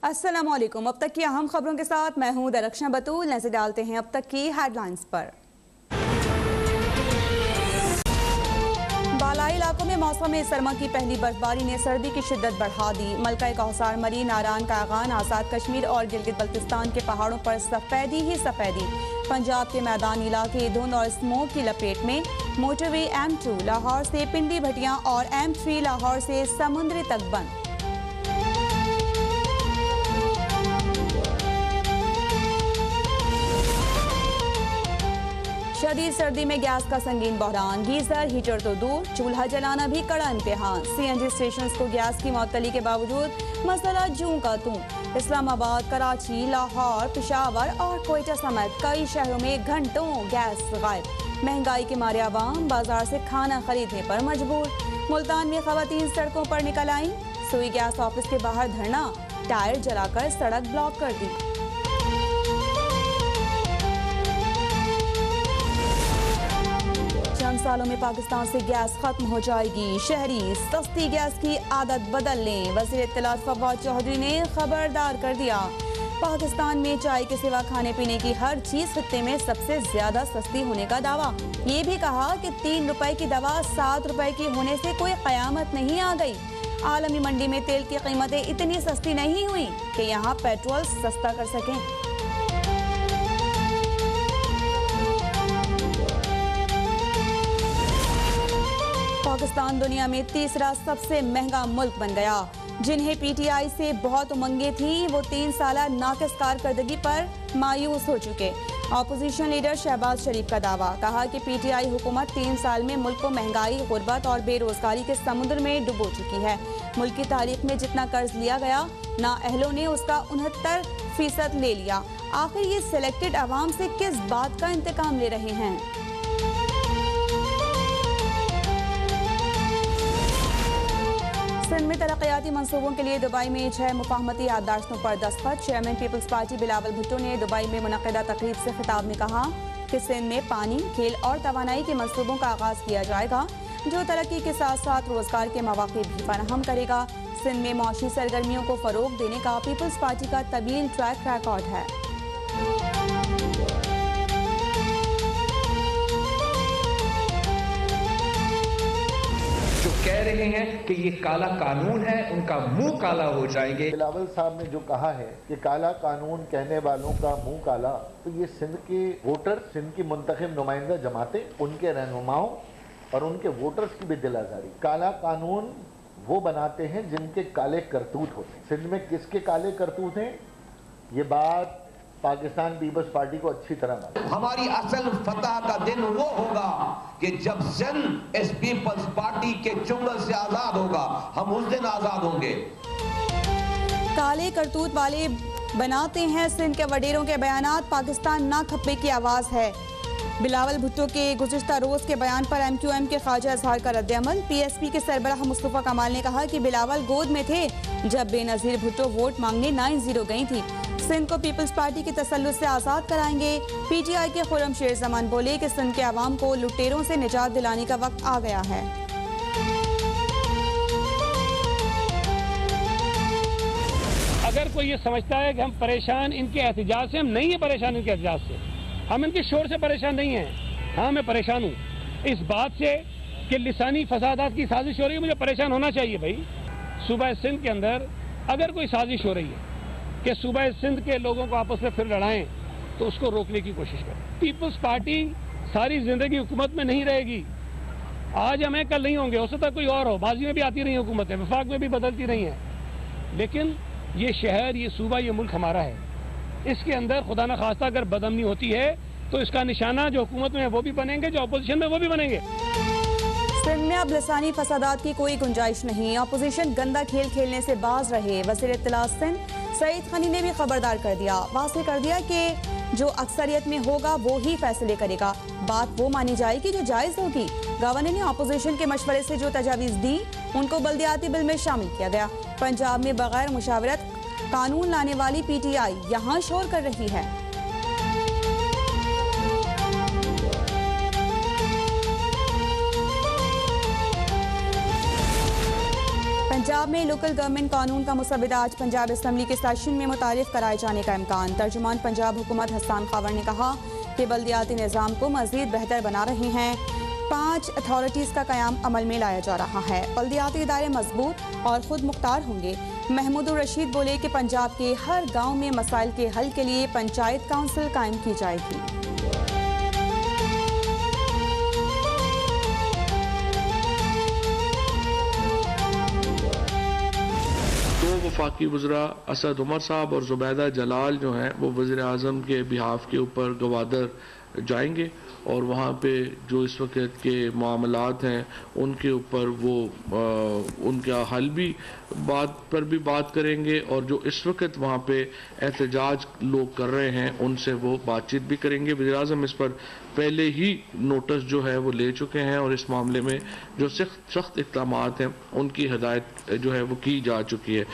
अस्सलामुअलैकुम। अब तक की अहम खबरों के साथ मैं हूं दरख्शां बतूल। नजर डालते हैं अब तक की हेडलाइंस पर। बालाई इलाकों में मौसम सरमा की पहली बर्फबारी ने सर्दी की शिद्दत बढ़ा दी। मलका कौसार, मरी, नारान, कागान, आज़ाद कश्मीर और गिलगित बल्तिस्तान के पहाड़ों पर सफेदी ही सफेदी। पंजाब के मैदानी इलाके धुंध और स्मोक की लपेट में। मोटरवे M2 लाहौर से पिंडी भटियां और M3 लाहौर से समुद्री तक बंद। शदीद सर्दी में गैस का संगीन बहरान। गीजर हीटर तो दूर, चूल्हा जलाना भी कड़ा इम्तिहान। CNG स्टेशन को गैस की मअतली के बावजूद मसला जूं का तूं। इस्लामाबाद, कराची, लाहौर, पेशावर और कोयटा समेत कई शहरों में घंटों गैस गायब। महंगाई के मारे आवाम बाजार से खाना खरीदने पर मजबूर। मुल्तान में खवातीन सड़कों पर निकल आईं। सुई गैस ऑफिस के बाहर धरना, टायर जलाकर सड़क ब्लॉक कर दी। चंद सालों में पाकिस्तान से गैस खत्म हो जाएगी। शहरी सस्ती गैस की आदत बदल लें। वज़ीर इत्तलात फवाद चौधरी ने खबरदार कर दिया। पाकिस्तान में चाय के सिवा खाने पीने की हर चीज खित्ते में सबसे ज्यादा सस्ती होने का दावा। ये भी कहा कि 3 रुपए की दवा 7 रुपए की होने से कोई कयामत नहीं आ गई। आलमी मंडी में तेल की कीमतें इतनी सस्ती नहीं हुई कि यहाँ पेट्रोल सस्ता कर सकें। पाकिस्तान दुनिया में तीसरा सबसे महंगा मुल्क बन गया। जिन्हें PTI से बहुत उमंगें थी वो 3 साला नाकिस कारकर्दगी पर मायूस हो चुके। अपोजिशन लीडर शहबाज शरीफ का दावा, कहा कि PTI हुकूमत 3 साल में मुल्क को महंगाई, गुर्बत और बेरोजगारी के समुद्र में डुबो चुकी है। मुल्क की तारीख में जितना कर्ज लिया गया, नाअहलों ने उसका 69% ले लिया। आखिर ये सिलेक्टेड अवाम से किस बात का इंतकाम ले रहे हैं? सिंध में तरक्याती मंसूबों के लिए दुबई में 6 मुफाहमती याददाश्तों पर दस्तखत। Chairman People's Party Bilawal Bhutto ने दुबई में मुनक़िदा तकरीब से खिताब में कहा कि सिंध में पानी, खेल और तवानाई के मंसूबों का आगाज़ किया जाएगा, जो तरक्की के साथ साथ रोजगार के मौक़े भी फराहम करेगा। सिंध में मौशी सरगर्मियों को फ़रोग देने का पीपल्स पार्टी का तवील ट्रैक रिकॉर्ड है। जो कह रहे हैं कि ये काला कानून है, उनका मुंह काला हो जाएंगे। बिलावल साहब ने जो कहा है कि काला कानून कहने वालों का मुंह काला, तो ये सिंध के वोटर, सिंध की मुंतखब नुमाइंदा जमातें, उनके रहनुमाओं और उनके वोटर्स की भी दिल आजारी। काला कानून वो बनाते हैं जिनके काले करतूत होते हैं। सिंध में किसके काले करतूत हैं, ये बात पाकिस्तान पीपल्स पार्टी को अच्छी तरह मालूम। हमारी असल फतह का दिन वो होगा कि जब सिंध इस पीपल्स पार्टी के चुंगल से आजाद होगा, हम उस दिन आजाद होंगे। काले करतूत वाले बनाते हैं सिंध के वडेरों के बयानात, पाकिस्तान ना खप्पे की आवाज है। बिलावल भुट्टो के गुज़िश्ता रोज के बयान पर MQM के ख्वाजा अजहर का रद्द-ए-अमल। PSP के सरबराह मुस्तफा कमाल ने कहा कि बिलावल गोद में थे जब बेनज़ीर भुट्टो वोट मांगने 9-0 गई थी। सिंध को पीपल्स पार्टी के तसल्लुत से आज़ाद कराएंगे। PTI के खुर्रम शेर जमान बोले कि सिंध के अवाम को लुटेरों से निजात दिलाने का वक्त आ गया है। अगर कोई ये समझता है कि हम परेशान इनके एहतजाज से, हम नहीं है परेशान इनके एहतजाज से, हम इनके शोर से परेशान नहीं हैं। हाँ, मैं परेशान हूँ इस बात से कि लिसानी फसादात की साजिश हो रही है। मुझे परेशान होना चाहिए भाई। सूबा सिंध के अंदर अगर कोई साजिश हो रही है कि सूबा सिंध के लोगों को आपस में फिर लड़ाएं, तो उसको रोकने की कोशिश करें। पीपल्स पार्टी सारी जिंदगी हुकूमत में नहीं रहेगी। आज हमें, कल नहीं होंगे, हो सकता है कोई और हो। माजी में भी आती रही हुकूमतें, वफाक में भी बदलती रही हैं, लेकिन ये शहर, ये सूबा, ये मुल्क हमारा है। इसके अंदर खुदा न खास्ता अगर बदअमनी होती है तो इसका निशाना जो हुकूमत में है वो भी बनेंगे, जो अपोजिशन में वो भी बनेंगे। सिंध में अब लिसानी फसादात की कोई गुंजाइश नहीं। अपोजिशन गंदा खेल खेलने से बाज रहे। वज़ीर इत्तलात सिंध सईद खनी ने भी खबरदार कर दिया, वाज़ेह कर दिया कि जो अक्सरियत में होगा वो ही फैसले करेगा। बात वो मानी जाएगी जो जायज़ होगी। गवर्नर ने अपोजिशन के मशवरे से जो तजावीज़ दी उनको बल्दियाती बिल में शामिल किया गया। पंजाब में बगैर मुशावरत कानून लाने वाली PTI यहाँ शोर कर रही है। पंजाब में लोकल गवर्नमेंट कानून का मुसविदा आज पंजाब असम्बली के सेशन में मुतारिफ कराए जाने का इम्कान। तर्जुमान पंजाब हुकूमत हसन खावर ने कहा कि बल्दियाती निज़ाम को मज़ीद बेहतर बना रहे हैं। 5 अथॉरिटीज़ का क़याम अमल में लाया जा रहा है। बल्दियाती इदारे मजबूत और खुद मुख्तार होंगे। महमूद रशीद बोले कि पंजाब के हर गाँव में मसाइल के हल के लिए पंचायत काउंसिल कायम की जाएगी। वफाकी वज़रा असद उमर साहब और जुबैदा जलाल जो हैं वो वज़ीर आज़म के बिहाफ के ऊपर गवादर जाएंगे और वहाँ पे जो इस वक्त के मामलात हैं उनके ऊपर वो उनका हल भी बात करेंगे और जो इस वक्त वहाँ पे एहतजाज लोग कर रहे हैं उनसे वो बातचीत भी करेंगे। वज़ीर आज़म इस पर पहले ही नोटिस जो है वो ले चुके हैं और इस मामले में जो सख्त इक़दामात हैं उनकी हिदायत जो है वो की जा चुकी है।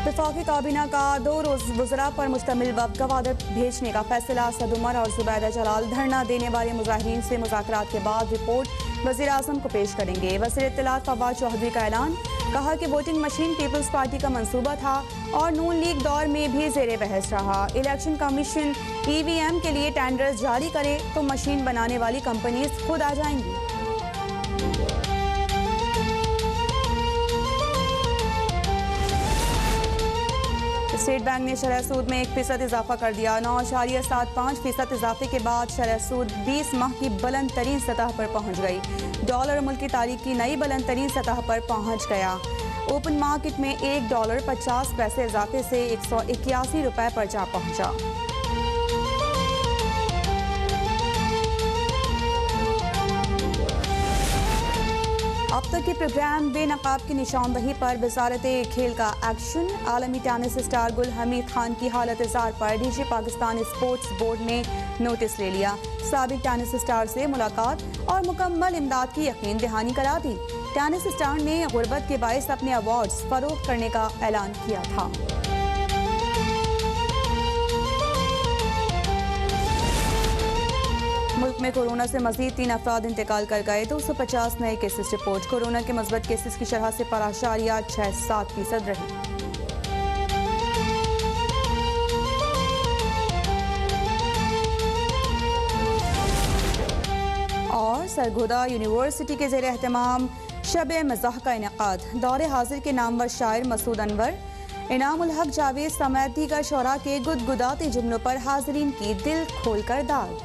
वफाकी काबीना का 2 रोज़ वज़रा पर मुश्तमिल वफ़द गवादर भेजने का फैसला। असद उमर और जुबैदा जलाल धरना देने वाले मुजाहिरीन से मुज़ाकरात के बाद रिपोर्ट वज़ीर आज़म को पेश करेंगे। वज़ीर इत्तलात फवाद चौधरी का ऐलान, कहा कि वोटिंग मशीन पीपल्स पार्टी का मंसूबा था और नून लीग दौर में भी ज़ेरे बहस रहा। इलेक्शन कमीशन EVM के लिए टेंडर्स जारी करे तो मशीन बनाने वाली कंपनीज खुद आ जाएंगी। स्टेट बैंक ने शरह सूद में 1% इजाफा कर दिया। 9.75% इजाफे के बाद शरह सूद 20 माह की बुलंद तरीन सतह पर पहुंच गई। डॉलर मुल्क की तारीख की नई बुलंद तरीन सतह पर पहुंच गया। ओपन मार्केट में $1.50 इजाफे से 181 रुपए पर जा पहुंचा। अब तक के प्रोग्राम बेनकाब की निशानदही पर वजारत खेल का एक्शन। आलमी टेनिस स्टार गुल हमीद खान की हालत ज़ार पर डीजी पाकिस्तान स्पोर्ट्स बोर्ड ने नोटिस ले लिया। साबिक टेनिस स्टार से मुलाकात और मुकम्मल इमदाद की यकीन दहानी करा दी। टेनिस स्टार ने गुर्बत के बायस अपने अवार्ड्स फरोख्त करने का ऐलान किया था। मुल्क में कोरोना से मजीद 3 अफराद इंतकाल कर गए। 250 नए केसेस रिपोर्ट। कोरोना के मस्बत केसेस की शरह से 4.67% रही। और सरगोदा यूनिवर्सिटी के ज़ेर एहतमाम शब मज़ाह का इनेकाद। दौरे हाजिर के नामवर शायर मसूद अनवर, इनामुल हक जावेद समेत दीगर शोरा के गुदगुदाते जुमलों पर हाजरीन की दिल खोलकर दाद।